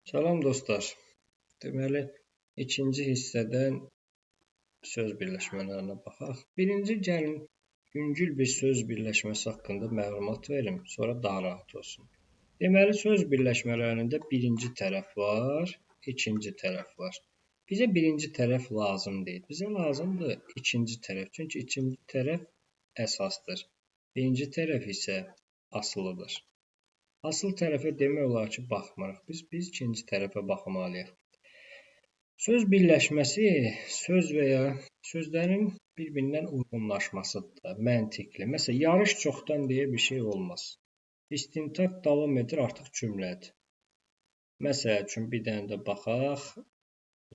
Salam dostlar. Deməli, ikinci hissədən söz birləşmələrinə baxaq. Birinci gəlin yüngül bir söz birləşməsi haqqında məlumat verim, sonra daha rahat olsun. Deməli, söz birləşmələrində birinci tərəf var, ikinci tərəf var. Bizə birinci tərəf lazım deyil. Bizə lazımdır ikinci tərəf. Çünki ikinci tərəf əsasdır. Birinci tərəf isə asılıdır. Asıl tərəfə demək olar ki, baxmırıq. Biz ikinci tərəfə baxmalıyıq. Söz birləşməsi söz və ya sözlərin bir-birindən uyğunlaşmasıdır, məntiqli. Məsələn, yarış çoxdan deyə bir şey olmaz. İstintaq davam edir, artıq cümlədir. Məsəl üçün, bir dənə də baxaq.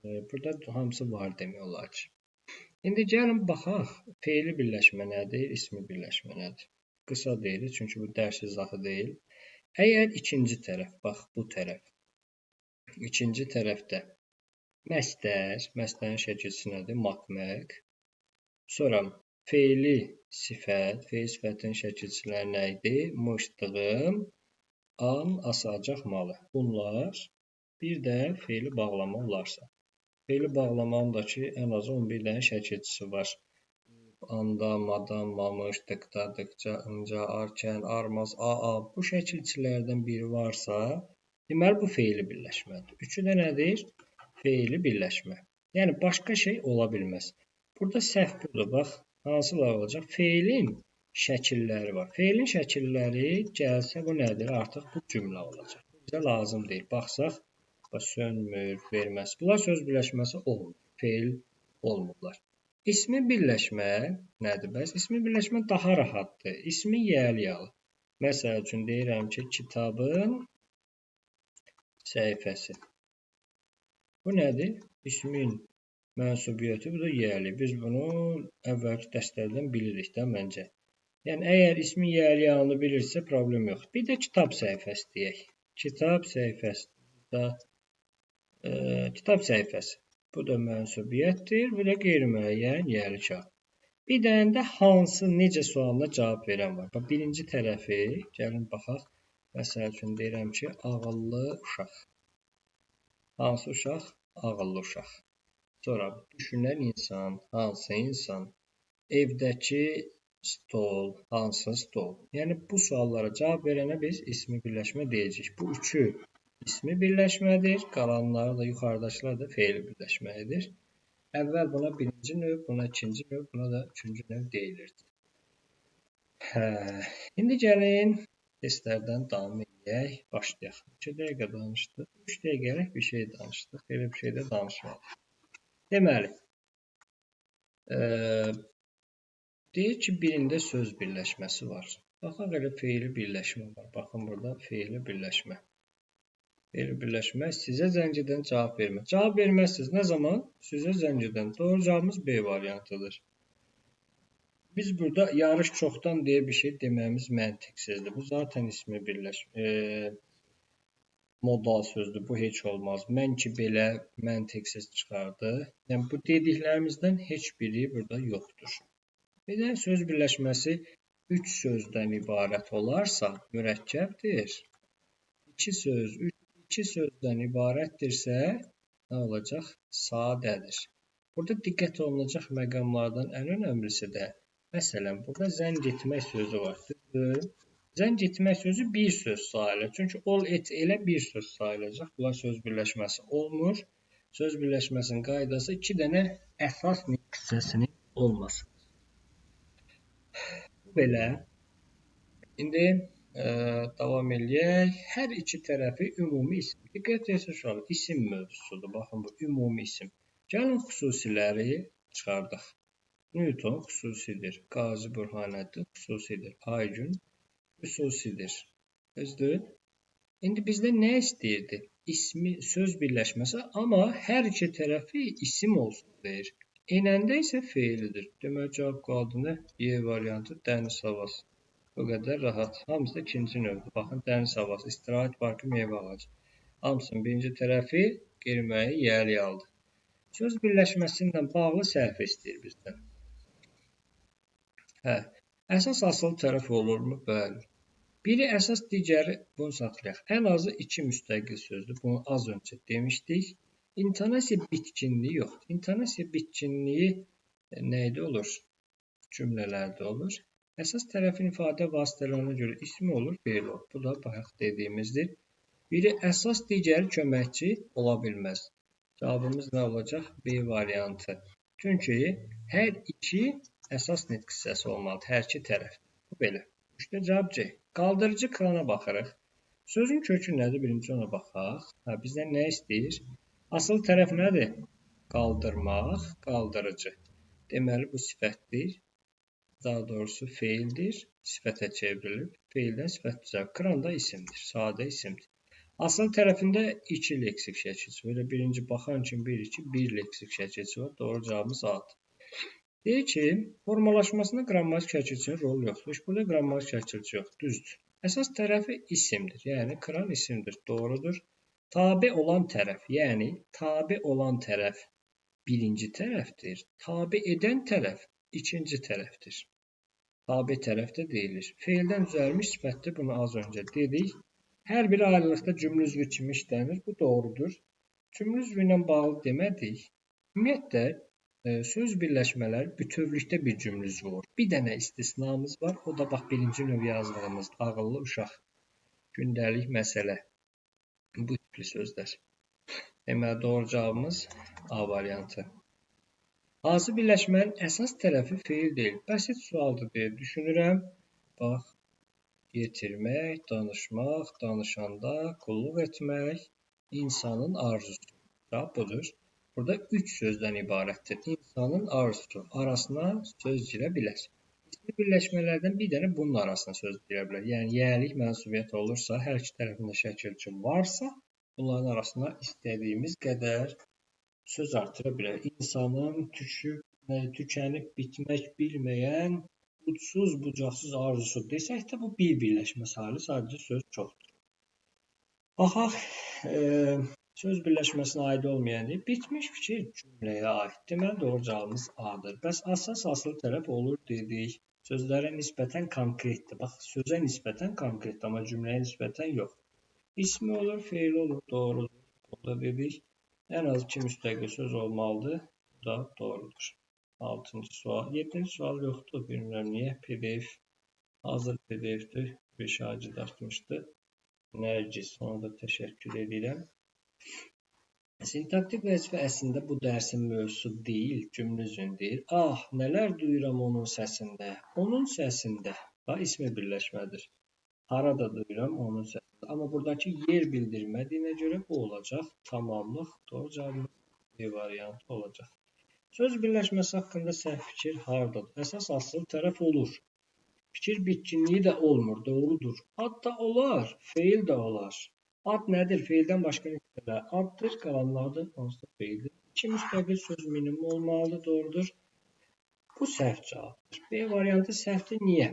Burada hamısı var demək olar ki. İndi gəlin baxaq, fe'li birləşmə nədir, ismi birləşmə nədir? Qısa deyirik, çünki bu dərs izahı deyil. Əgər ikinci tərəf, bax bu tərəf, ikinci tərəfdə məsdərin şəkilçisi nədir? Matmaq. Sonra fe'li sifət, fe'l sifətin şəkilçiləri nə idi? Mışdığım, an, asacaq malı. Bunlar bir də fe'li bağlama olarsa. Fe'li bağlamanın da ki, ən azı 11 dənə şəkilçisi var. Anda, madan, mamış, dıqda, dıqca, ınca, arkən, armaz, aa. Bu şəkilçilərdən biri varsa, deməli bu fe'li birləşmədir. Üçü də nədir? Fe'li birləşmə. Yəni başqa şey ola bilməz. Burada səhv budur. Bax, hansılar olacaq? Fe'lin şəkilləri var. Fe'lin şəkilləri gəlsə bu nədir? Artıq bu cümlə olacaq. Bizə lazım deyil. Baxsaq, sönmür, verməz. Bunlar söz birləşməsi olmur. Fe'l olmurlar. İsmi birləşmə nədir? Bəs ismi birləşmə daha rahatdır. İsmi yəli-yalı. Məsəl üçün deyirəm ki, kitabın səhifəsi. Bu nədir? İsmin mənsubiyyəti, bu da yəli. Biz bunu əvvəlki dərslərdən bilirik də məncə. Yəni, əgər ismi yəli-yalını bilirsə, problem yoxdur. Bir də kitab səhifəsi deyək. Kitab səhifəsi. Kitab səhifəsi. Bu da mənsubiyyətdir, bu da qeyri-müəyyən, yəli kağız. Bir dənə də hansı, necə sualına cavab verən var. Bax, birinci tərəfi, gəlin baxaq. Məsəl üçün deyirəm ki, ağıllı uşaq. Hansı uşaq? Ağıllı uşaq. Sonra, düşünən insan, hansı insan? Evdəki stol, hansı stol? Yəni, bu suallara cavab verənə biz ismi birləşmə deyəcəyik. Bu üçü ismi birləşmədir. Qalanları da, yuxarıdakılar da fe'li birləşməlidir. Əvvəl buna birinci növ, buna ikinci növ, buna da üçüncü növ deyilirdi. İndi gəlin testlərdən davam edək, başlayaq. 2 dəqiqə danışdıq, 3 dəqiqəlik bir şey danışdıq, elə bir şey də danışmadıq. Deməli, deyir ki, birində söz birləşməsi var. Baxaq, elə fe'li birləşmə var. Baxın, burada fe'li birləşmə. Fe'li birləşmə sizə zəng edən cavab vermə. Cavab verməzsiniz. Nə zaman? Sizə zəng edən. Doğru cavabımız B variantıdır. Biz burada yarış çoxdan deyə bir şey deməyimiz məntiqsizdir. Bu zaten ismi birləşmə. Modal sözdür. Bu heç olmaz. Mən ki belə məntiqsiz çıxardı. Yəni bu dediklərimizdən heç biri burada yoxdur. Bir də söz birləşməsi 3 sözdən ibarət olarsa mürəkkəbdir. 2 sözdən ibarətdirsə, nə olacaq? Sadədir. Burada diqqət olunacaq məqamlardan ən önəmlisi də, məsələn, burada zəng etmək sözü var. Zəng etmək sözü bir söz sayılır. Çünki ol, et, elə bir söz sayılacaq. Bunlar söz birləşməsi olmur. Söz birləşməsinin qaydası 2 dənə əsas hissəsinin olması. Belə. İndi davam eləyək. Hər iki tərəfi ümumi isim. Diqqət etsək, isim mövzusudur. Baxın, bu ümumi isim. Gəlin xüsusiləri çıxardaq. Newton xüsusidir. Qazi Bürhanəddin xüsusidir. Aygün xüsusidir. Düzdür? İndi bizdə nə istəyirdi? İsmi, söz birləşməsi, amma hər iki tərəfi isim olsun deyir. Enəndə isə fe'lidir. Demək, cavab qaldı nə? Y variantı, dəniz havası. Bu qədər rahat. Hamısı da ikinci növdür. Baxın, dəniz havası, istirahət parkı, meyvə ağacı. Hamısının birinci tərəfi qeyri-müəyyən yəli-yalıdır. Söz birləşməsi ilə bağlı səhifə istəyir bizdən. Əsas asıl tərəf olurmu? Bəli. Biri əsas, digəri bunu saxlayaq. Ən azı 2 müstəqil sözdür. Bunu az öncə demişdik. İntonasiya bitkinliyi yoxdur. İntonasiya bitkinliyi nəydə olur? Cümlələrdə olur. Əsas tərəfin ifadə vasitələrinə görə ismi olur, feil olur. Bu da bayaq dediyimizdir. Biri əsas, digəri köməkçi ola bilməz. Cavabımız nə olacaq? B variantı. Çünki hər iki əsas nitq hissəsi olmalıdır. Hər iki tərəf. Bu belə. İşte cavab C. Qaldırıcı krana baxırıq. Sözün kökü nədir? Birinci ona baxaq. Bizdən nə istəyir? Asıl tərəf nədir? Qaldırmaq, qaldırıcı. Deməli, bu sifətdir. Daha doğrusu feildir. Sifətə çevrilib. Feildən sifət düzəlir. Kran da isimdir. Sadə isimdir. Asıl tərəfində 2 leksik şəkilçisi var. Birinci baxan kimi 1, 2, 1 leksik şəkilçisi var. Doğru cavabımız A-dır. Deyir ki, formalaşmasında qrammatik şəkilçinin rolu yoxdur. Burada qrammatik şəkilçi yoxdur. Düzdür. Əsas tərəfi isimdir. Yəni, kran isimdir. Doğrudur. Tabe olan tərəf, yəni tabe olan tərəf birinci tərəfdir. Tabe edən tərəf ikinci tərəfdir. Tabe tərəfdə deyilir. Feildən düzəlmiş sifətdir. Bunu az öncə dedik. Hər bir ayrılıqda cümlə üzvü kimi işlənir. Bu doğrudur. Cümlə üzvü ilə bağlı demədik. Ümumiyyətlə, söz birləşmələri bütövlükdə bir cümlə üzvü olur. Bir dənə istisnamız var. O da bax birinci növ yazdığımız ağıllı uşaq. Gündəlik məsələ. Bu tipli sözlər. Deməli, doğru cavabımız A variantı. Hansı birləşmənin əsas tərəfi feil deyil? Bəsit sualdır deyə düşünürəm. Bax, yetirmək, danışmaq, danışanda qulluq etmək, insanın arzusu. Cavab budur. Burada 3 sözdən ibarətdir. İnsanın arzusu arasına söz girə bilər. İsmi birləşmələrdən bir dənə bunun arasına söz girə bilər. Yəni, yəlik mənsubiyyət olursa, hər iki tərəfində şəkilçi varsa, bunların arasına istədiyimiz qədər söz artıra bilər. İnsanın tükənib bitmək bilməyən, ucsuz bucaqsız arzusu desək də bu bir birləşmə sayılır, sadəcə söz çoxdur. Baxaq, söz birləşməsinə aid olmayan deyil. Bitmiş fikir cümləyə aid. Deməli, doğru cavabımız A-dır. Bəs əsas asıl tərəf olur dedik. Sözlərə nisbətən konkretdir. Bax, sözə nisbətən konkretdir, amma cümləyə nisbətən yox. İsmi olur, feil olur, doğrudur. Burada dedik. Ən az 2 müstəqil söz olmalıdır. Bu da doğrudur. 6-cı sual. 7-ci sual yoxdur. Bilmirəm niyə. PDF. Hazır PDF-dir. Bir şagird atmışdı. Nərgiz. Ona da təşəkkür edirəm. Sintaktik vəzifə əslində bu dərsin mövzusu deyil. Cümlə üzvünü deyil. Ah, nələr duyuram onun səsində. Onun səsində. Bax, ismi birləşmədir. Harada duyuram onun səsində. Amma buradakı yer bildirmədiyinə görə bu olacaq. Tamamlıq. Doğru cavabımız B variantı olacaq. Söz birləşməsi haqqında səhv fikir hardadır? Əsas asıl tərəf olur. Fikir bitkinliyi də olmur. Doğrudur. Ad da olar. Feil də olar. Ad nədir? Feildən başqa nitqlər. Addır, qalanlardır. Onsuz da feildir. 2 müstəqil söz minimum olmalıdır. Doğrudur. Bu səhv cavabdır. B variantı səhvdir. Niyə?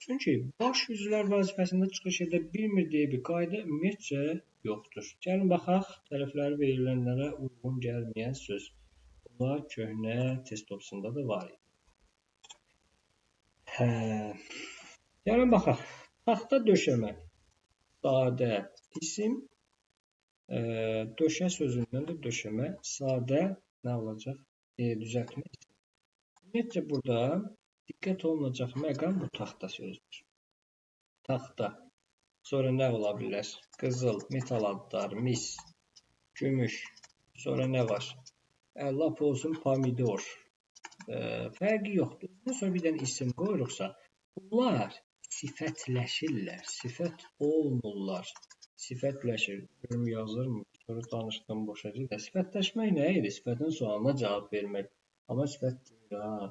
Çünki baş yüzlər vəzifəsində çıxış edə bilmir deyə bir qayda ümumiyyətcə yoxdur. Gəlin baxaq, tərəfləri verilənlərə uyğun gəlməyən söz. Bunlar köhnə test topusunda da var idi. Gəlin baxaq. Taxta döşəmə. Sadə isim. Döşə sözündən də döşəmə. Sadə nə olacaq? Düzəltmə isim. Ümumiyyətcə burada diqqət olunacaq məqam bu taxta sözdür. Taxta. Sonra nə ola bilər? Qızıl, metal adlar, mis, gümüş. Sonra nə var? Lap olsun pomidor. Fərqi yoxdur. Sonra bir dənə isim qoyuruqsa, bunlar sifətləşirlər. Sifət olmurlar. Sifətləşir. Görüm yazır mı? Sonra danışdım boşa gedə. Sifətləşmək nə idi? Sifətin sualına cavab vermək. Amma sifət deyil.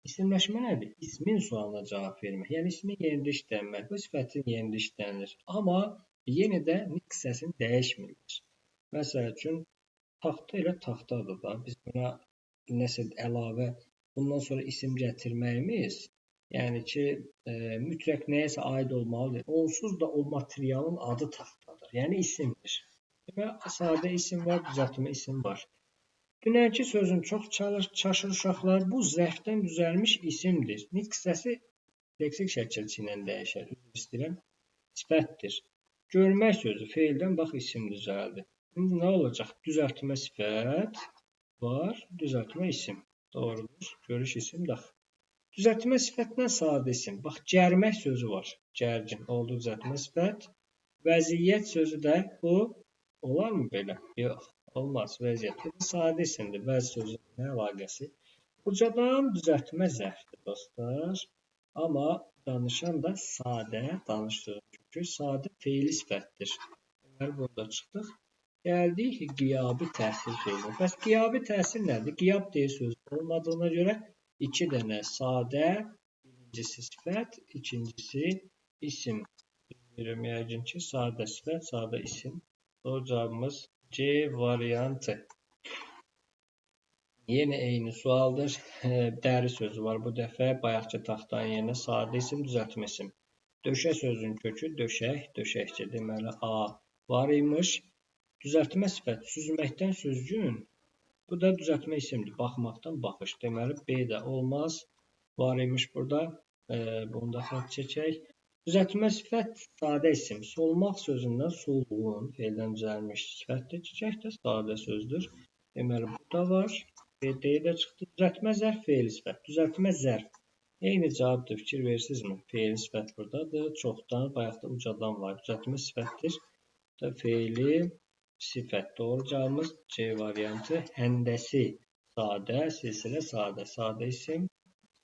İsimləşmə nədir? İsmin sualına cavab vermək. Yəni, ismin yerində işlənmək. Bu sifətin yerində işlənir. Amma yenə də nitq hissəsini dəyişmirlər. Məsəl üçün, taxta ilə taxtadır da. Biz buna nəsə əlavə, bundan sonra isim gətirməyimiz, yəni ki, mütləq nəyəsə aid olmalıdır. Onsuz da o materialın adı taxtadır. Yəni, isimdir. Demək, sadə isim var, düzəltmə isim var. Dünənki sözün çox çaşır uşaqlar. Bu zərfdən düzəlmiş isimdir. Nitq hissəsi Leksik şəkilçi ilə dəyişər. Üzr istəyirəm. Sifətdir. Görmək sözü feildən bax isim düzəldi. İndi nə olacaq? Düzəltmə sifət var, düzəltmə isim. Doğrudur. Görüş isim daxil. Düzəltmə sifətdən sadə isim. Bax, gərmək sözü var. Gərgin oldu düzəltmə sifət. Vəziyyət sözü də bu. Olarmı belə? Yox, olmaz. Vəziyyət. Bu sadə isimdir. Vəz sözü nə əlaqəsi? Ucadan düzəltmə zərfdir, dostlar. Amma danışan da sadə danışır. Çünki sadə feili sifətdir. Deməli, burada çıxdıq. Gəldik qiyabi təsir feilinə. Bəs qiyabi təsir nədir? Qiyab deyə söz olmadığına görə iki dənə sadə, birincisi sifət, ikincisi isim. Bilmirəm, yəqin ki, sadə sifət, sadə isim. Doğru cavabımız C variantı. Yenə eyni sualdır. Dəri sözü var bu dəfə. Bayaqki taxtanın yerinə sadə isim, düzəltmə isim. Döşək sözünün kökü döşək, döşəkçi. Deməli, A var imiş. Düzəltmə sifət, süzməkdən süzgün. Bu da düzəltmə isimdir. Baxmaqdan baxış. Deməli, B də olmaz. Var imiş burada. Bunu da xətt çəkək. Düzəltmə sifət sadə isim. Solmaq sözündən solğun, feildən düzəlmiş sifətdir. Çiçək də sadə sözdür. Deməli, burada var. B də çıxdı. Düzəltmə zərf, feil sifət. Düzəltmə zərf. Eyni cavabdır. Fikir verirsinizmi? Feil sifət buradadır. Çoxdan, bayaqda ucadan var. Düzəltmə sifətdir. Bu da feili sifət. Doğru cavabımız C variantı. Həndəsi sadə, silsilə sadə. Sadə isim,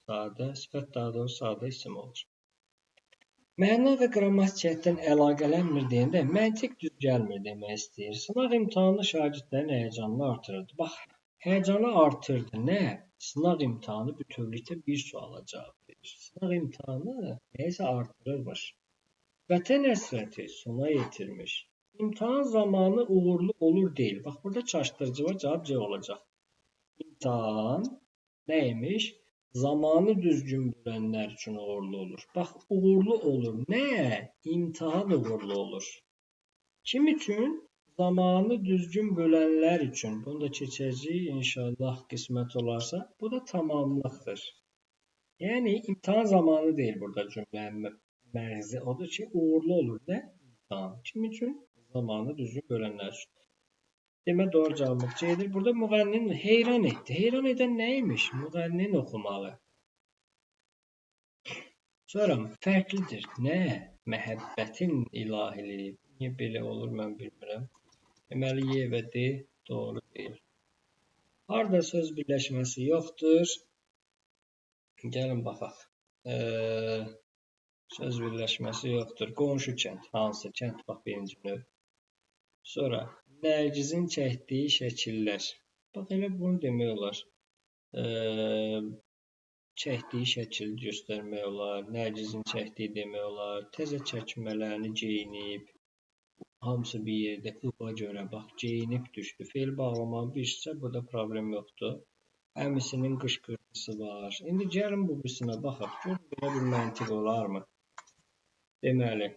sadə sifət, daha doğrusu sadə isim olur. Məna və qrammatik cəhətdən əlaqələnmir deyəndə məntiq düz gəlmir demək istəyir. Sınaq imtahanı şagirdlərin həyəcanını artırırdı. Bax, həyəcanı artırdı. Nə? Sınaq imtahanı bütövlükdə bir suala cavab verir. Sınaq imtahanı nəyəsə artırırmış. Vətən həsrəti sona yetirmiş. İmtahan zamanı uğurlu olur deyil. Bax, burada çaşdırıcı var, cavab C olacaq. İmtahan nəymiş? Zamanı düzgün bilənlər üçün uğurlu olur. Bax, uğurlu olur. Nə? İmtahan uğurlu olur. Kim üçün? Zamanı düzgün bölənlər üçün. Bunu da keçəcəyik inşallah qismət olarsa. Bu da tamamlıqdır. Yəni, imtahan zamanı deyil burada cümlənin məğzi. Odur ki, uğurlu olur. Nə? İmtahan. Kim üçün? Zamanı düzgün bölənlər üçün. Demə doğru cavabımız C'dir. Burada müğənninin heyran etdi. Heyran edən nəymiş? Müğənninin oxumağı. Sonra fərqlidir. Nə? Məhəbbətin ilahiliyi. Niyə belə olur, mən bilmirəm. Deməli, Y və D doğru deyil. Harda söz birləşməsi yoxdur. Gəlin baxaq. Söz birləşməsi yoxdur. Qonşu kənd. Hansı kənd? Bax, birinci növ. Sonra Nərgizin çəkdiyi şəkillər. Bax, elə bunu demək olar. Çəkdiyi şəkil göstərmək olar. Nərgizin çəkdiyi demək olar. Təzə çəkmələrini geyinib. Hamısı bir yerdə ıva görə. Bax, geyinib düşdü. Feil bağlamanı bilirsə, burada problem yoxdur. Əmisinin qışqırtısı var. İndi gəlin bu birisine baxaq. Görün, belə bir məntiq olarmı? Deməli,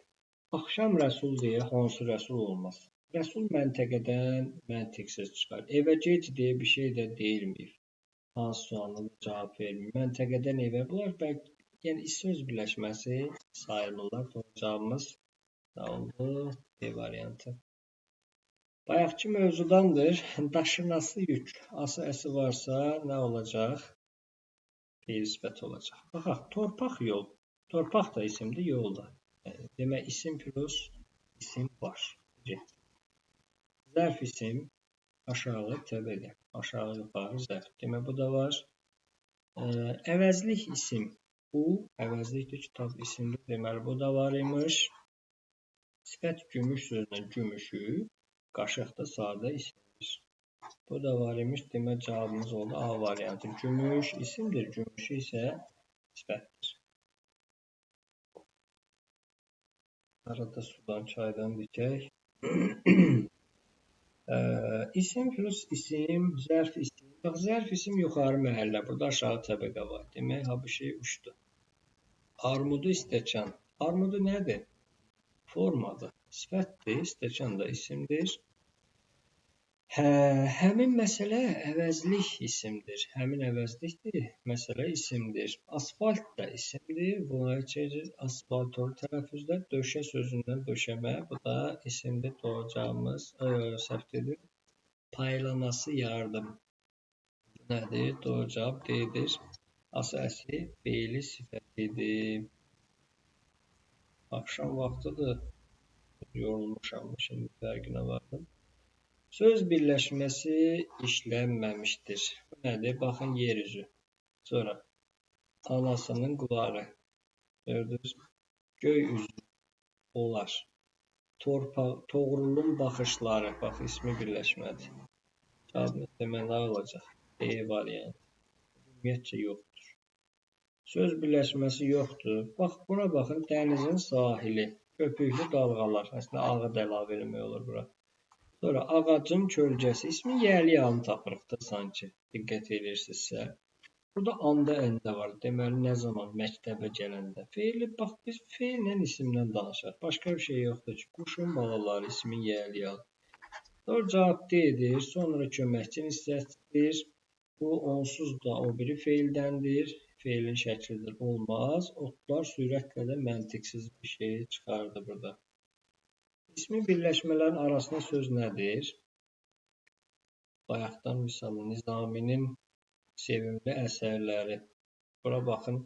axşam rəsul deyə hansı rəsul olmaz? Rəsul məntəqədən məntiqsiz çıxar. Evə gec deyə bir şey də deyilməyib. Hansı sualına cavab vermir. Məntəqədən evə. Bunlar bəlkə, yəni söz birləşməsi sayılırlar. Doğru cavabımız da oldu. D variantı. Bayaqki mövzudandır. Daşınası yük. Ası əsi varsa nə olacaq? Feil sifət olacaq. Baxaq, torpaq yol. Torpaq da isimdir, yol da. Demək, isim plus isim var. Zərf isim aşağı təbəqə. Aşağı yuxarı zərf. Demək, bu da var. Əvəzlik isim. Bu, əvəzlikdir, kitab isimdir. Deməli, bu da var imiş. Sifət gümüş sözünə gümüşü. Qaşıq da sadə isimdir. Bu da var imiş. Demək, cavabımız oldu A variantı. Gümüş isimdir. Gümüşü isə sifətdir. Arada sudan, çaydan dikək. İsim plus isim, zərf isim. Bax, zərf isim yuxarı məhəllə. Burada aşağı təbəqə var. Demək, ha bu şey uçdu. Armudu istəkan. Armudu nədir? Formadır. Sifətdir. İstəkan da isimdir. Həmin məsələ əvəzlik isimdir. Həmin əvəzlikdir, məsələ isimdir. Asfalt da isimdir. Buna çevir asfaltol tələffüzdə döşə sözündən döşəmə. Bu da isimdir. Doğacağımız, səhv dedim. Paylaması yardım. Nədir? Doğru cavab D-dir. Əsası feili sifətidir. Axşam vaxtıdır. Yorulmuşam. Şimdi fərqinə vardım. Söz birləşməsi işlənməmişdir. Bu nədir? Baxın, yer üzü. Sonra anasının qulağı. Gördünüz? Göy üzü olar. Torpaq, Toğrulun baxışları. Bax, ismi birləşmədi. Cavabımız deməli olacaq. D variantı. Ümumiyyətcə yoxdur. Söz birləşməsi yoxdur. Bax, buna baxın. Dənizin sahili. Köpüklü dalğalar. Əslində, ağı da əlavə eləmək olur bura. Sonra ağacın kölgəsi. İsmi yəli-yanı tapırıq da sanki. Diqqət edirsinizsə. Burada anda əndə var. Deməli, nə zaman məktəbə gələndə. Feili, bax, biz feillə isimlə danışaq. Başqa bir şey yoxdur ki. Quşun balaları ismi yəli-yanı. Doğru cavab D-dir. Sonra köməkçi hissəsidir. Bu onsuz da o biri feildəndir. Feilin şəklidir. Olmaz. Otlar sürətlə də məntiqsiz bir şey çıxardı burada. İsmi birləşmələrin arasında söz nədir? Bayaqdan misal Nizaminin sevimli əsərləri. Bura baxın.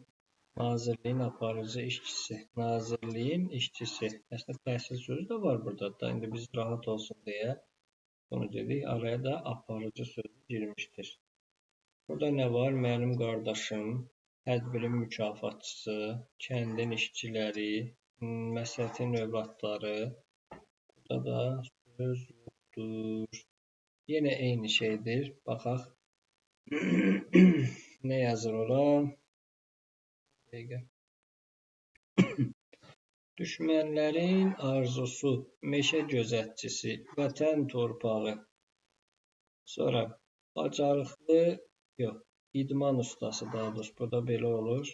Nazirliyin aparıcı işçisi. Nazirliyin işçisi. Əslində təhsil sözü də var burada da. İndi biz rahat olsun deyə bunu dedik. Araya da aparıcı sözü girmişdir. Burada nə var? Mənim qardaşım, tədbirin mükafatçısı, kəndin işçiləri, məsətin övladları. Burada da söz yoxdur. Yenə eyni şeydir. Baxaq. Nə yazır ora? Düşmənlərin arzusu, meşə gözətçisi, vətən torpağı. Sonra bacarıqlı, yox, idman ustası daha doğrusu. Burada belə olur.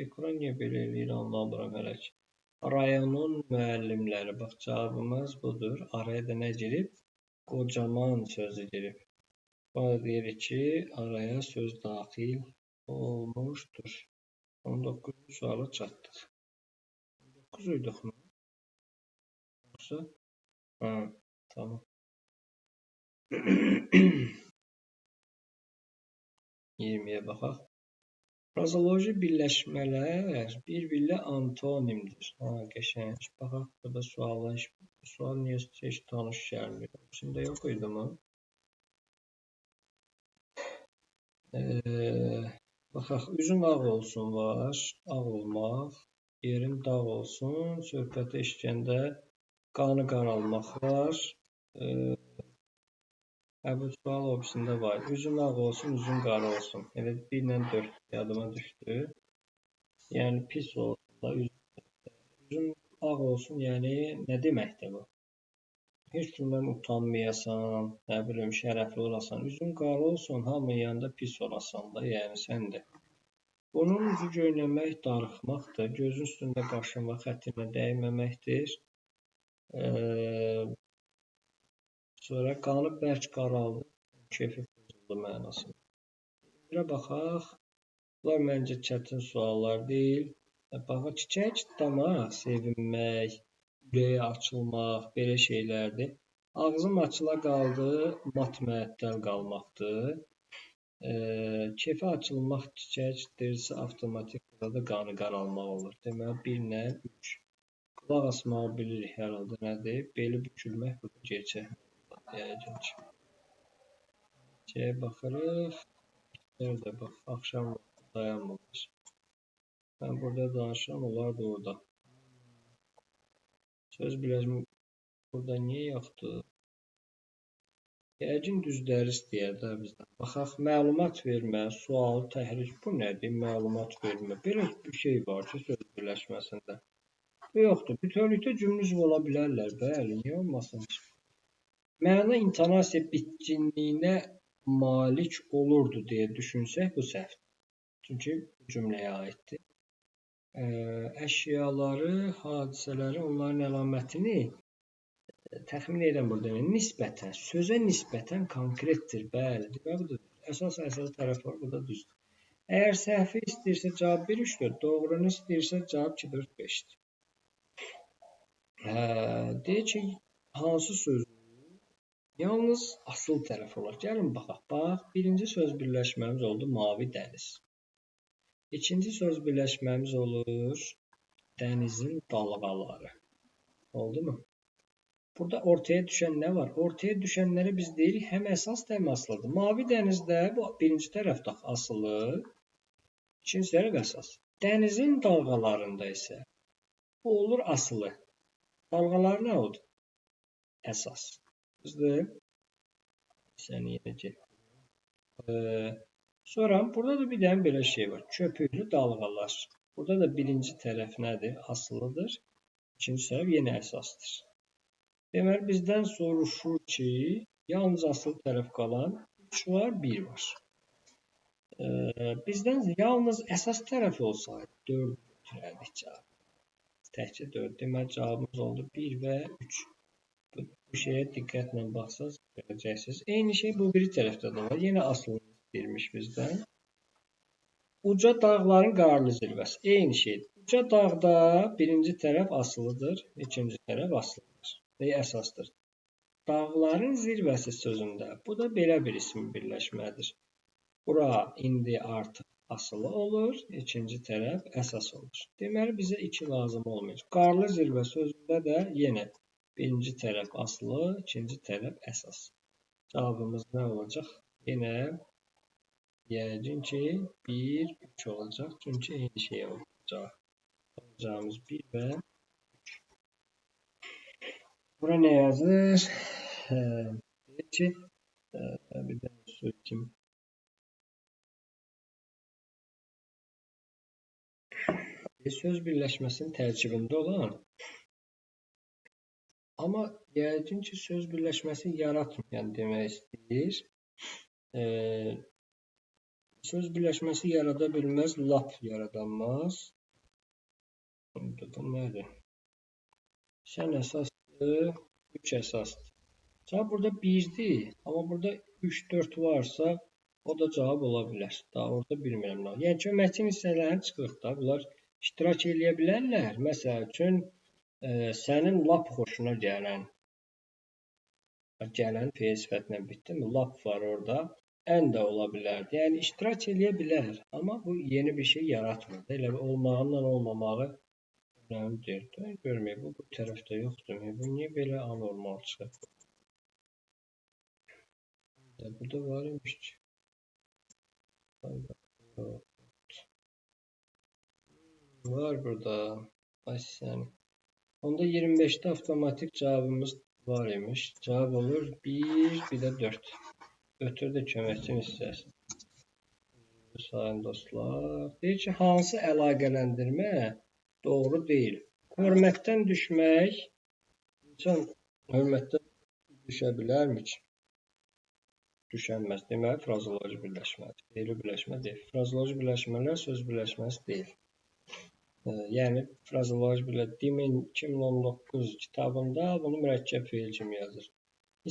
Ekran niyə belə eləyir, anlamıram hələ ki. Rayonun müəllimləri. Bax, cavabımız budur. Araya da nə girib? Qocaman sözü girib. Bana deyir ki, araya söz daxil olmuşdur. 19-cu suala çatdıq. 19 uyduq mu? Yoxsa? Tamam. 20-yə baxaq. Frazoloji birləşmələr bir-birlə antonimdir. Qəşəng. Baxaq, burada sual niyə heç tanış gəlmir? İçində yox idi mi? Baxaq, üzün ağ olsun var. Ağ olmaq. Yerin dağ olsun. Söhbətə işgəndə qanı qaralmaq var. Bu sual obisində var. Üzün ağ olsun, üzün qara olsun. Elə 1 ilə 4 yadıma düşdü. Yəni pis olsun da üzün ağ olsun, yəni nə deməkdir bu? Heç kimdən utanmayasan, nə bilim şərəfli olasan. Üzün qara olsun, hamının yanında pis olasan da, yəni sən də. Bunun üzü göynəmək, darıxmaqdır. Gözün üstündə qaşınmaq, xətrinə dəyməməkdir. Sonra qanı bərk qaraldı, keyfi pozuldu mənasında. Birə baxaq. Bunlar məncə çətin suallar deyil. Baxaq, çiçək tutmaq, sevinmək, ürəyə açılmaq, belə şeylərdir. Ağzım açıla qaldı, mat-məəttəl qalmaqdır. Keyfi açılmaq, çiçək deyirsə, avtomatik burada da qanı qaralmaq olur. Deməli, 1 ilə 3. Qulaq asmağı bilirik hər halda nədir? Beli bükülmək, burada gerçək. Yəqin ki. Baxırıq. Nerede bax, axşam vaxtı dayanmamış. Mən burada danışıram, onlar da orada. Söz birləşmə burada niyə yoxdur? Yəqin düzləri istəyər də bizdən. Baxaq, məlumat vermə, sual, təhrik. Bu nədir? Məlumat vermə. Belə bir şey var ki, söz birləşməsində. Bu yoxdur. Bütövlükdə cümlə üzvü ola bilərlər. Bəli, niyə olmasın ki? Məna intonasiya bitkinliyinə malik olurdu deyə düşünsək, bu səhvdir. Çünki cümləyə aiddir. Əşyaları, hadisələri, onların əlamətini Təxmin edirəm burada nisbətən, sözə nisbətən konkretdir. Bəli, demək budur. Əsas tərəf var, bu da düzdür. Əgər səhvi istəyirsə cavab 1, 3, 4, doğrunu istəyirsə cavab 2, 4, 5-dir. Deyək ki, hansı sözün yalnız asıl tərəf olar. Gəlin baxaq. Bax, birinci söz birləşməmiz oldu mavi dəniz. İkinci söz birləşməmiz olur dənizin dalğaları. Oldu mu? Burada ortaya düşən nə var? Ortaya düşənləri biz deyirik həm əsas, həm asılıdır. Mavi dənizdə bu birinci tərəfdə asılı, ikinci tərəf əsas. Dənizin dalğalarında isə bu olur asılı. Dalğalar nə oldu? Əsas. Düzdür? Səni yenə getdim. Sonra burada da bir dənə belə şey var. Köpüklü dalğalar. Burada da birinci tərəf nədir? Asılıdır. İkinci tərəf yenə əsasdır. Deməli, bizdən soruşur ki, yalnız asıl tərəf qalan 3 var, 1 var. Bizdən yalnız əsas tərəf olsaydı 4 götürərdik cavab. Təkcə 4. Deməli, cavabımız oldu 1 və 3. Bu şeyə diqqətlə baxsaq, görəcəksiniz. Eyni şey bu biri tərəfdə də var. Yenə asılını istəyirmiş bizdən. Uca dağların qarlı zirvəsi. Eyni şeydir. Uca dağda birinci tərəf asılıdır, ikinci tərəf asılıdır. Əsasdır. Dağların zirvəsi sözündə bu da belə bir isim birləşmədir. Bura indi artıq asılı olur, ikinci tərəf əsas olur. Deməli, bizə 2 lazım olmayacaq. Qarlı zirvə sözündə də yenə birinci tərəf asılı, ikinci tərəf əsas. Cavabımız nə olacaq? Yenə yəqin ki 1, 3 olacaq. Çünki eyni şey olacaq. Olacağımız 1 və 3. Bura nə yazır? Deyək ki, bir də söyləyim. Söz birləşməsinin tərkibində olan, amma yəqin ki, söz birləşməsi yaratmayan demək istəyir. Söz birləşməsi yarada bilməz, lap yaradanmaz. Bu nədir? Sən əsasdır, 3 əsasdır. Cavab burada 1-dir, amma burada 3, 4 varsa, o da cavab ola bilər. Daha orada bilmirəm. Yəni ki, mətin hissələrini çıxırıq da, bunlar iştirak eləyə bilərlər. Məsəl üçün, sənin lap xoşuna gələn fe'l sifətlə bitdi mi? Lap var orada, ən də ola bilərdi. Yəni, iştirak eləyə bilər, amma bu yeni bir şey yaratmır. Elə olmağından olmamağı önəmlidir. Görməyək, bu tərəfdə yoxdur. Bu niyə belə anormal çıxır? Bu da var imiş ki. Var burada. Ay sən. Onda 25'te avtomatik cevabımız var imiş. Cevap olur 1, bir de 4. Ötürü de köməkçin hissəsi. Sayın dostlar. Deyir ki, hansı əlaqələndirmə doğru deyil? Hörmətdən düşmək. İnsan hörmətdən düşə bilərmi ki? Düşənməz. Deməli, frazoloji birləşmədir. Deyili birləşmə deyil. Frazoloji birləşmələr söz birləşməsi deyil. Yəni, frazoloji birləşmə Dimin 2019 kitabında bunu mürəkkəb fe'l kimi yazır.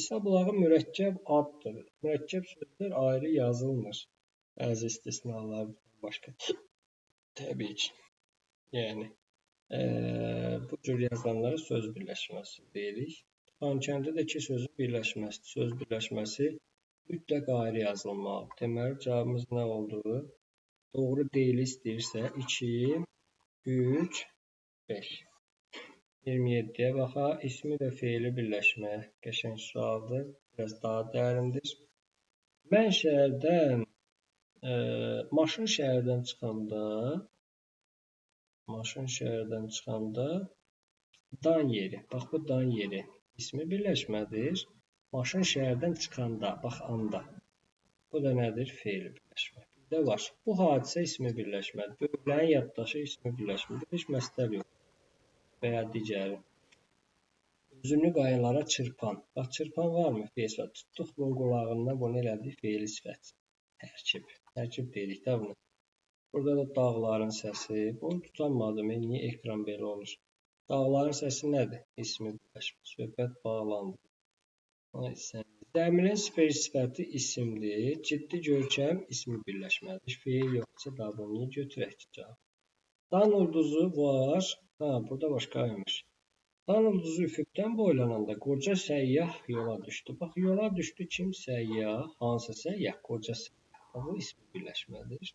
İsa bulağı mürəkkəb addır. Mürəkkəb sözlər ayrı yazılmır. Bəzi istisnalardan başqa. Təbii ki. Yəni, bu cür yazılanlara söz birləşməsi deyirik. Xankəndidəki sözün birləşməsidir. Söz birləşməsi mütləq ayrı yazılmalıdır. Deməli, cavabımız nə oldu? Doğru deyil istəyirsə 2, 3, 5. 27'ye baxaq. İsmi və fe'li birləşmə. Qəşəng sualdır. Biraz daha dərindir. Mən şəhərdən, maşın şəhərdən çıxanda dan yeri. Bax, bu dan yeri. İsmi birləşmədir. Maşın şəhərdən çıxanda, bax, anda. Bu da nədir? Fe'li birləşmə. Bir də var. Bu hadisə ismi birləşmədir. Böyüklərin yaddaşı ismi birləşmədir. Heç məsələ yox. Və ya digəri. Özünü qayalara çırpan. Bax, çırpan varmı? Fe'l sifət. Tutduq bunun qulağından, bunu elədik fe'l sifət. Tərkib. Tərkib deyirik də bunu. Burada da dağların səsi. Bunu tutanmadım. Niyə ekran belə olur? Dağların səsi nədir? İsmi birləşmə. Söhbət bağlandı. Ay sən. Dəmirin sifir sifəti isimdir. Ciddi görkəm ismi birləşmədir. Feil yoxsa davranı götürək ki, cavab. Dan ulduzu var. Ha, burada başqaymış. Dan ulduzu üfüqdən boylananda qoca səyyah yola düşdü. Bax, yola düşdü kim? Səyyah. Hansı səyyah? Qoca səyyah. Bu ismi birləşmədir.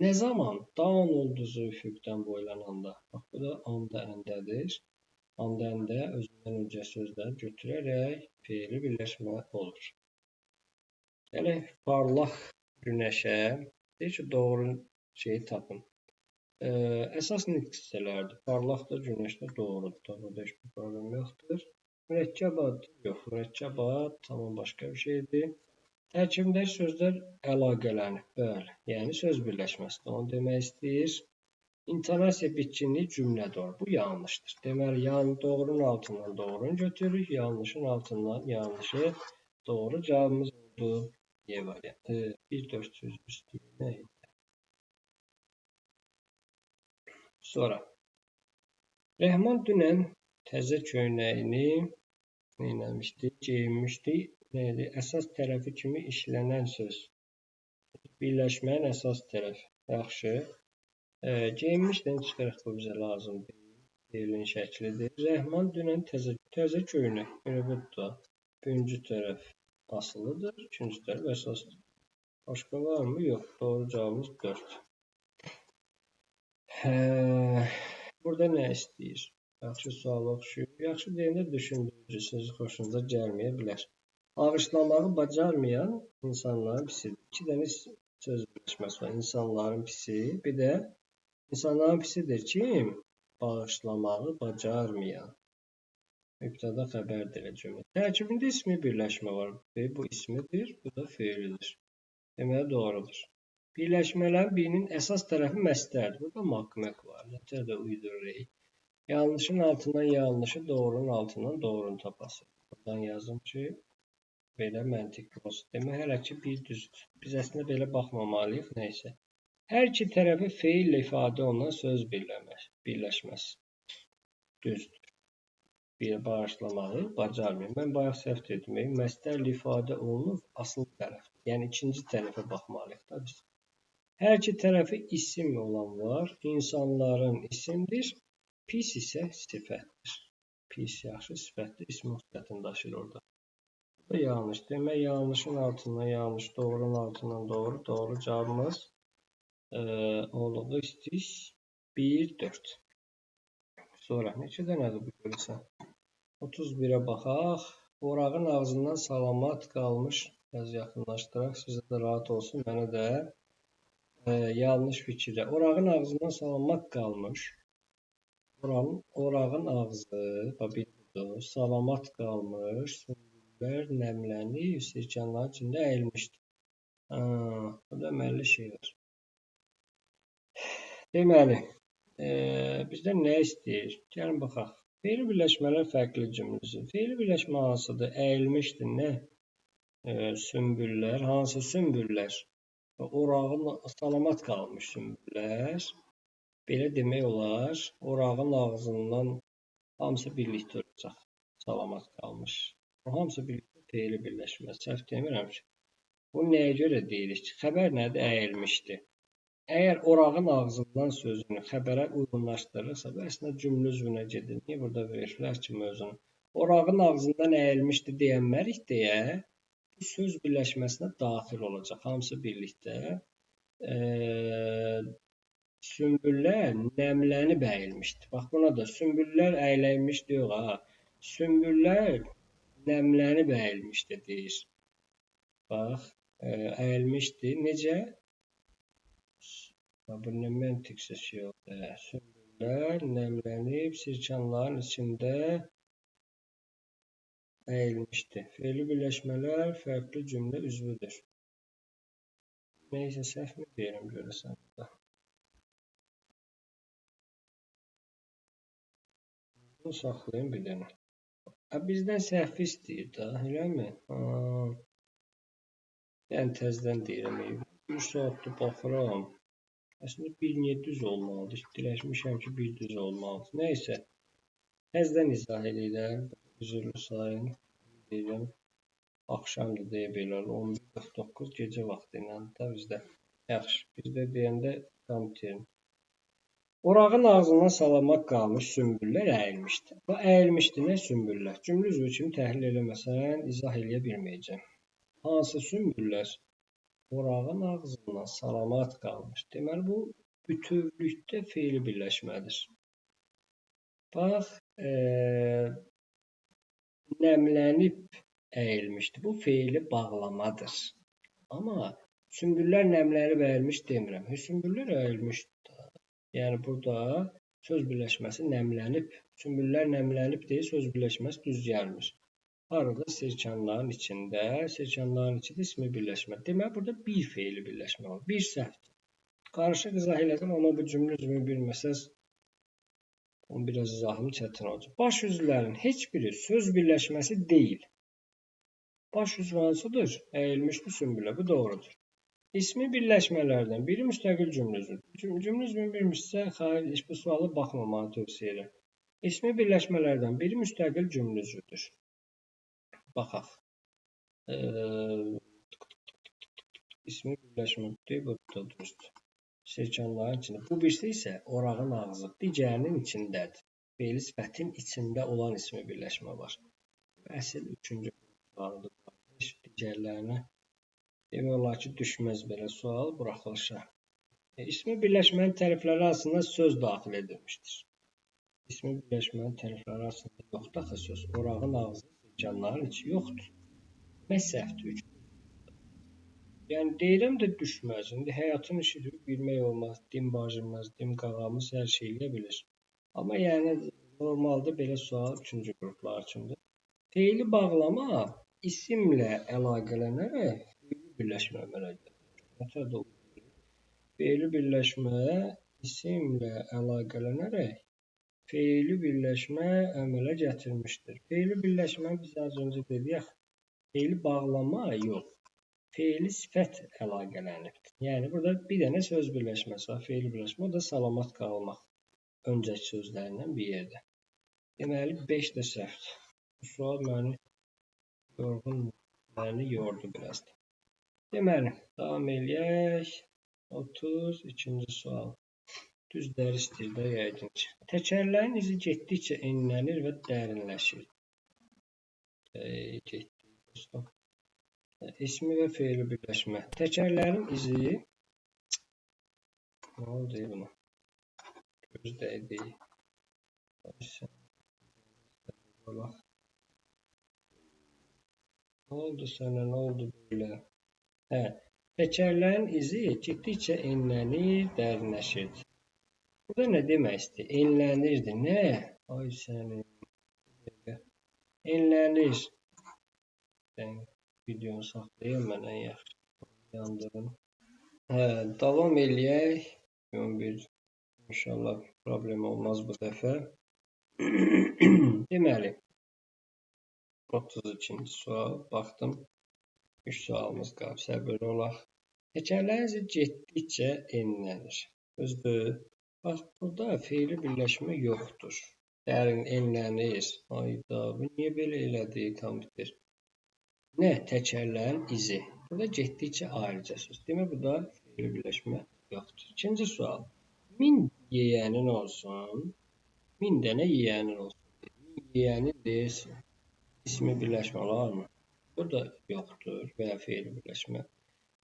Nə zaman? Dan ulduzu üfüqdən boylananda. Bax, bu da anda əndədir. Anda əndə özündən öncə sözlər götürərək feili birləşmə olur. Gələk parlaq günəşə. Deyir ki, doğru şeyi tapın. Əsas nitq hissələrdir. Parlaqdır, günəşdə doğrudur. Burada heç bir problem yoxdur. Mürəkkəbat yox. Mürəkkəbat tamam başqa bir şeydir. Tərkibindəki sözlər əlaqələnib. Bəli. Yəni söz birləşməsidir. Onu demək istəyir. İntonasiya bitkinlik cümlə doğru. Bu yanlışdır. Deməli, doğrunun altından doğrunu götürürük. Yanlışın altından yanlışı doğru cavabımız oldu. Y variantı. 1-400 üstü nə idi? Sonra. Rəhman dünən təzə köynəyini neyləmişdi? Geyinmişdi. Neydi? Əsas tərəfi kimi işlənən söz. Birləşməyin əsas tərəfi. Yaxşı. Geyinmişdən çıxırıq, bu bizə lazımdır. Feilin şəklidir. Rəhman dünən təzə köynək. Budur. Birinci tərəf asılıdır. İkinci tərəf əsasdır. Başqa var mı? Yox. Doğru cavabımız 4. Burada nə istəyir? Yaxşı sual oxşuyur. Yaxşı deyəndə düşündürücü, siz xoşunuza gəlməyə bilər. Bağışlamağı bacarmayan insanların pisidir. İki dənə söz birləşməsi var. İnsanların pisi, bir də insanların pisidir kim? Bağışlamağı bacarmayan. Mübtəda xəbərdir cümlə. Tərkibində ismi birləşmə var. Bu ismidir, bu da feilidir. Deməli doğrudur. Birləşmələrin birinin əsas tərəfi məstərdir. Burada maq-maq var. Nətər də uydururuq. Yanlışın altından yanlışı, doğrunun altından doğrunu tapasın. Buradan yazım ki, belə məntiqli olsun. Demək, hələ ki, bir düzdür. Biz əslində belə baxmamalıyıq, neysə. Hər iki tərəfi feillə ifadə olunan söz birləşməsi. Düzdür. Bir bağışlamağı bacarmayın. Mən bayaq səhv dedim. Məstərlə ifadə olunur asıl tərəf. Yəni, ikinci tərəfə baxmalıyıq da biz. Hər iki tərəfi isim olan var. İnsanların isimdir. Pis isə sifətdir. Pis yaxşı sifətdir. İsm müxtətini daşıyır orada. Bu da yanlış. Demək, yanlışın altından yanlış, doğrunun altından doğru. Doğru cavabımız oldu. İstiş 1-4. Sonra neçə dənədir bu görürsən? 31-ə baxaq. Orağın ağzından salamat qalmış. Biraz yaxınlaşdıraq. Sizə də rahat olsun. Mənə də yanlış fikirlə. Orağın ağzından salamat qalmış. Orağın ağzı, budur, salamat qalmış, sümbüllər nəmlənib, sirkənlərin içində əyilmişdir. Bu deməli şey var. Deməli, bizdən nə istəyir? Gəlin baxaq. Feili birləşmələr fərqli cümləsi. Feili birləşmə hansıdır? Əyilmişdir, nə? Sümbüllər, hansı sümbüllər? Orağın salamat qalmış sümbüllər. Belə demək olar, orağın ağzından hamısı birlikdə olacaq. Salamat qalmış. O hamısı birlikdə feili birləşməz. Səhv demirəm ki. Bu nəyə görə deyirik ki, xəbər nədir? Əyilmişdir. Əgər orağın ağzından sözünü xəbərə uyğunlaşdırırsa, bu əslində cümlə üzvünə gedir. Niyə burada verirlər ki, mövzunu? Orağın ağzından əyilmişdir deyənmərik deyə, bu söz birləşməsinə daxil olacaq. Hamısı birlikdə. Sümbüllər nəmlənib əyilmişdir. Bax, buna da sümbüllər əylənmişdir, yox ha. Sümbüllər nəmlənib əyilmişdir, deyir. Bax, əyilmişdir. Necə? Bu nə məntiqsiz şey oldu. Sümbüllər nəmlənib sirkənlərin içində əyilmişdir. Feili birləşmələr fərqli cümlə üzvüdür. Neysə, səhv mi deyirəm görəsən burada? Bunu saxlayın bir dənə. Bizdən səhvi istəyir da, eləmi? Yəni təzdən deyirəm. Bir saatdır baxıram. Əslində bir niyə düz olmalıdır? Fikirləşmişəm ki, bir düz olmalıdır. Nəysə. Təzədən izah edirəm. Üzrlü sayın deyirəm. Axşamdır deyə bilər. 11:49 gecə vaxtı ilə də bizdə. Yaxşı. Bizdə deyəndə kompüterin. Orağın ağzından salamat qalmış sümbüllər əyilmişdi. Bu əyilmişdi nə sümbüllər? Cümlə üzvü kimi təhlil eləməsən izah eləyə bilməyəcəm. Hansı sümbüllər orağın ağzından salamat qalmış? Deməli bu bütövlükdə fe'li birləşmədir. Bax, nəmlənib əyilmişdi. Bu fe'li bağlamadır. Amma sümbüllər nəmlənib əyilmiş demirəm. Sümbüllər əyilmişdi. Yəni burada söz birləşməsi nəmlənib, sümbüllər nəmlənib deyə söz birləşməsi düz gəlmir. Arada sirkanların içində, sirkanların içində ismi birləşmə. Deməli burada bir fe'li birləşmə var. Bir səhv. Qarışıq izah elədim, amma bu cümlə üzümü bilməsəz, onun biraz izahım çətin olacaq. Baş üzvlərin heç biri söz birləşməsi deyil. Baş üzvü hansıdır? Əyilmişdi sümbülə. Bu doğrudur. İsmi birləşmələrdən biri müstəqil cümlə üzvüdür. Cümlə üzvünü bilmirsə, heç bu suala baxmamağı tövsiyə edirəm. İsmi birləşmələrdən biri müstəqil cümlə üzvüdür. Baxaq. İsmi birləşmədir, bu da düzdür. Sirkanların içində. Bu birisi isə orağın ağzı, digərinin içindədir. Fe'li sifətin içində olan ismi birləşmə var. Əsl üçüncü sualıdır. Digərlərinə demək olar ki, düşməz belə sual buraxılışa. İsmi birləşmənin tərəfləri arasında söz daxil edilmişdir. İsmi birləşmənin tərəfləri arasında yoxdur axı söz. Orağın ağzı, sirkanların içi yoxdur. Nə səhvdir? Yəni deyirəm də düşməz. İndi həyatın işidir, bilmək olmaz. Dim bacımız, dim qağamız hər şey eləyə bilir. Amma yəni normalda belə sual üçüncü qruplar üçündür. Fe'li bağlama isimlə əlaqələnərək birləşmə əmələ gətirir. Fe'li birləşmə isimlə əlaqələnərək fe'li birləşmə əmələ gətirmişdir. Fe'li birləşmə biz az öncə dedik, fe'li bağlama yox, fe'li sifət əlaqələnibdir. Yəni burada bir dənə söz birləşməsi var, fe'li birləşmə, o da salamat qalmaq öncəki sözlərindən bir yerdə. Deməli 5 də səhvdir. Bu sual məni yordu biraz da. Deməli, davam eləyək. 32-ci sual. Düzləri istəyir də yəqin ki. Təkərlərin izi getdikcə enlənir və dərinləşir. Getdik dostum. İsmi və fe'li birləşmə. Təkərlərin izi nə oldu buna? Gözdəydi. Nə oldu sənə? Nə oldu belə? Təkərlərin izi getdikcə enlənir, dərinləşir. Burada nə demək istəyir? Enlənirdi. Nə? Ay sənin. Enlənir. Videonu saxlayayım mən ən yaxşı. Yandırın. Davam eləyək. İnşallah problem olmaz bu dəfə. Deməli. 32-ci sual. Baxdım. 3 sualımız qalıb. Səbirli olaq. Təkərlərin izi getdikcə enlənir. Düzdür. Bax, burada fe'li birləşmə yoxdur. Dərin enlənir. Ayda, bu niyə belə elədi kompüter? Nə? Təkərlərin izi. Burada getdikcə ayrıca söz. Demək, burada fe'li birləşmə yoxdur. İkinci sual. 1000 yeyənin olsun. 1000 dənə yeyənin olsun. 1000 yeyənin deyilsin. İsmi birləşmə olarmı? Bu da yoxdur və ya fe'li birləşmə.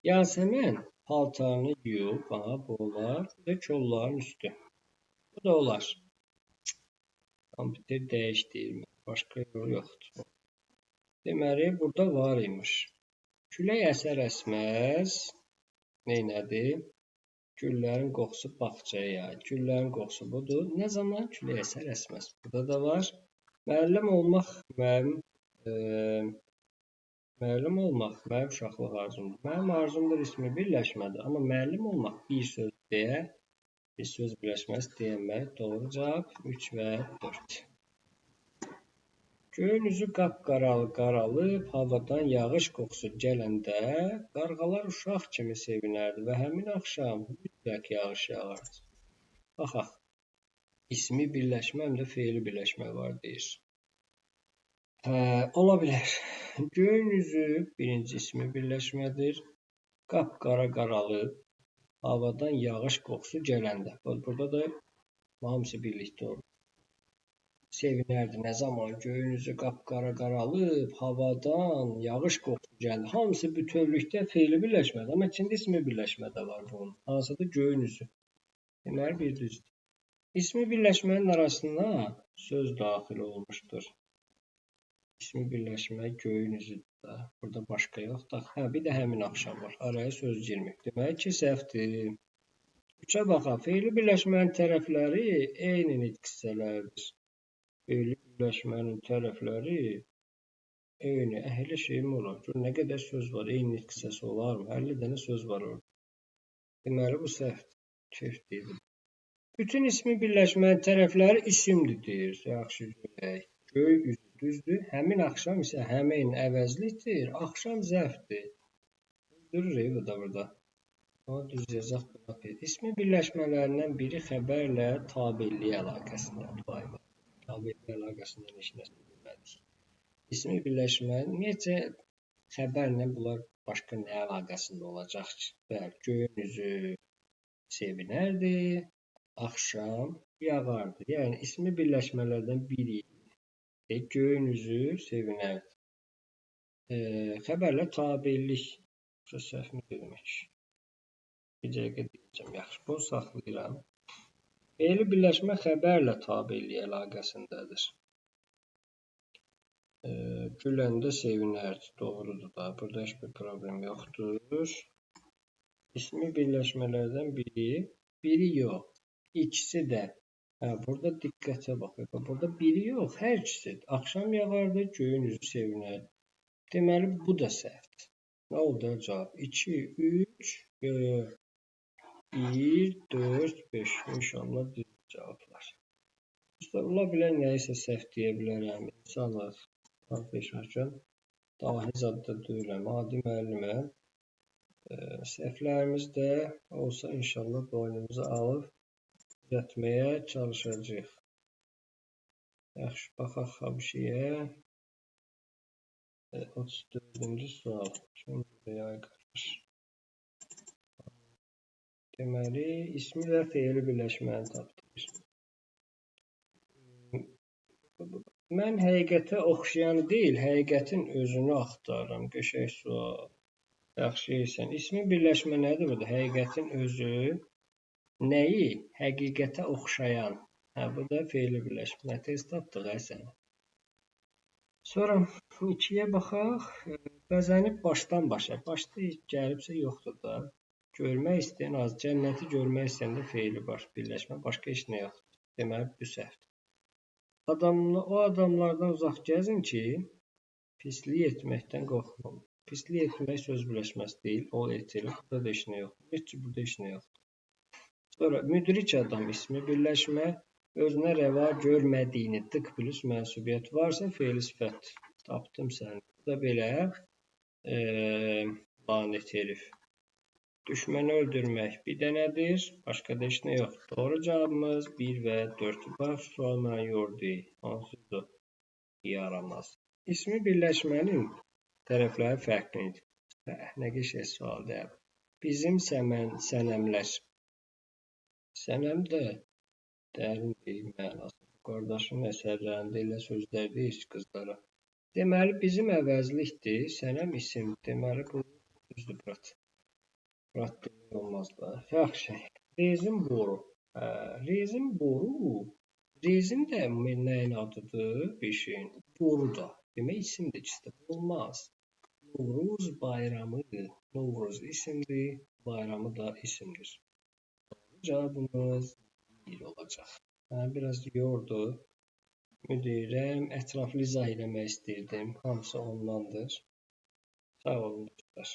Yasəmən paltarını yuyub, bu olar. Bu da kolların üstü. Bu da olar. Kompüter dəyiş deyil. Başqa yol yoxdur. Deməli, burada var imiş. Külək əsər əsməz. Neynədi? Güllərin qoxusu bağçaya yayılır. Güllərin qoxusu budur. Nə zaman külək əsər əsməz? Burada da var. Müəllim olmaq mənim uşaqlıq arzumdur. Mənim arzumdur ismi birləşmədir. Amma müəllim olmaq bir söz deyə, bir söz birləşməsi deyəmək. Doğru cavab 3 və 4. Göyün üzü qapqaralıb, havadan yağış qoxusu gələndə qarğalar uşaq kimi sevinərdi və həmin axşam mütləq yağış yağardı. Baxaq. ismi birləşmə, həm də fe'li birləşmə var deyir. Ola bilər. Göyün üzü birinci ismi birləşmədir. Qapqara qaralıb, havadan yağış qoxusu gələndə. Burada da hamısı birlikdə olur. Sevinərdi. Nə zaman göyün üzü qapqara qaralıb, havadan yağış qoxusu gəlir. Hamısı bütövlükdə fe'li birləşmədir. Amma içində ismi birləşmə də var bunun. Hansıdır? Göyün üzü. Deməli, bir düzdür. İsmi birləşmənin arasına söz daxil olmuşdur. İsmi birləşmə göyün üzüdür da. Burada başqa yoxdur. Bir də həmin axşam var. Araya söz girmir. Demək ki, səhvdir. 3-ə baxaq. Fe'li birləşmənin tərəfləri eyni nitq hissələrdir. Fe'li birləşmənin tərəfləri eyni. Elə şey mi olur? Nə qədər söz var? Eyni nitq hissəsi olarmı? 50 dənə söz var orada. Deməli, bu səhvdir. Kef deyil. Bütün ismi birləşmənin tərəfləri isimdir deyir. Yaxşı görək. Göy üzü düzdür. Həmin axşam isə həmin əvəzlikdir. Axşam zərfdir. Düzdür bu da burada. O düz yazaq buna. İsmi birləşmələrindən biri xəbərlə tabellik əlaqəsindədir. Tabellik əlaqəsindən heç nəsə bilmədik. İsmi birləşmə necə xəbərlə bunlar başqa nə əlaqəsində olacaq ki? Bəli, göyün üzü sevinərdi. Axşam yağardı. Yəni, ismi birləşmələrdən biri göyün üzü sevinərdi. Xəbərlə tabellik. Səhvmi demək. Bir dəqiqə deyəcəm. Yaxşı, bunu saxlayıram. Fe'li birləşmə xəbərlə tabellik əlaqəsindədir. Güləndə sevinərdi. Doğrudur da. Burada heç bir problem yoxdur. İsmi birləşmələrdən biri yox. İkisi də. Burada diqqətə baxın. Burada biri yox, hər ikisi. Axşam yağardı, göyün üzü sevinərdi. Deməli, bu da səhvdir. Nə oldu cavab? 2, 3, 1, 4, 5. İnşallah düz cavablar. Ola bilər, nəyisə səhv deyə bilərəm. İnsanlar tartışarkən dahi zadda deyirəm. Adi müəlliməm. Səhvlərimiz də olsa inşallah boynumuza alıb düzəltməyə çalışacağıq. Yaxşı, baxaq hamşiyə. 34-cü sual. Kim buraya qarış? Deməli, ismi və fe'li birləşməni tapdıq. Mən həqiqətə oxşayan deyil, həqiqətin özünü axtarıram. Qəşəng sual. Yaxşı yeysən. İsmi birləşmə nədir burada? Həqiqətin özü. Nəyi? Həqiqətə oxşayan. Bu da fe'li birləşmə. Tez tapdıq səni. Sonra 2-yə baxaq. Bəzənib başdan başa. Başda gəlibsə yoxdur da. Görmək istəyən az. Cənnəti görmək istəyəndə fe'li birləşmə. Başqa heç nə yoxdur. Deməli, bu səhvdir. O adamlardan uzaq gəzin ki, pislik etməkdən qorxmayın. Pislik etmək söz birləşməsi deyil. O etilir. Burada da heç nə yoxdur. Heç ki, burada heç nə yoxdur. Sonra müdrik adam ismi birləşmə, özünə rəva görmədiyini tık plus mənsubiyyət varsa fe'li sifət. Tapdım səni. Bu da belə lanet herif. Düşməni öldürmək bir dənədir. Başqa da heç nə yoxdur. Doğru cavabımız 1 və 4. Bax, sual mənə yordu. Hansıdır? Yaramaz. İsmi birləşmənin tərəfləri fərqlidir. Nə qəşəng sualdır. Bizim sənəmlər. Sənəm də dərin deyil mənası. Qardaşın əsərlərində elə sözlər deyil qızlara. Deməli, bizim əvəzlikdir. Sənəm isim. Deməli, bu düzdür, brat. Brat demək olmaz da. Yaxşı. Rezin boru. Rezin boru. Rezin də nəyin adıdır? Bir şeyin. Boru da. Demək, isimdir ki, olmaz. Novruz bayramıdır. Novruz isimdir. Bayramı da isimdir. Cavabımız 1 olacaq. Biraz yordu. Müdirəm, ətraflı izah eləmək istəyirdim. Hamısı ondandır. Sağ olun dostlar.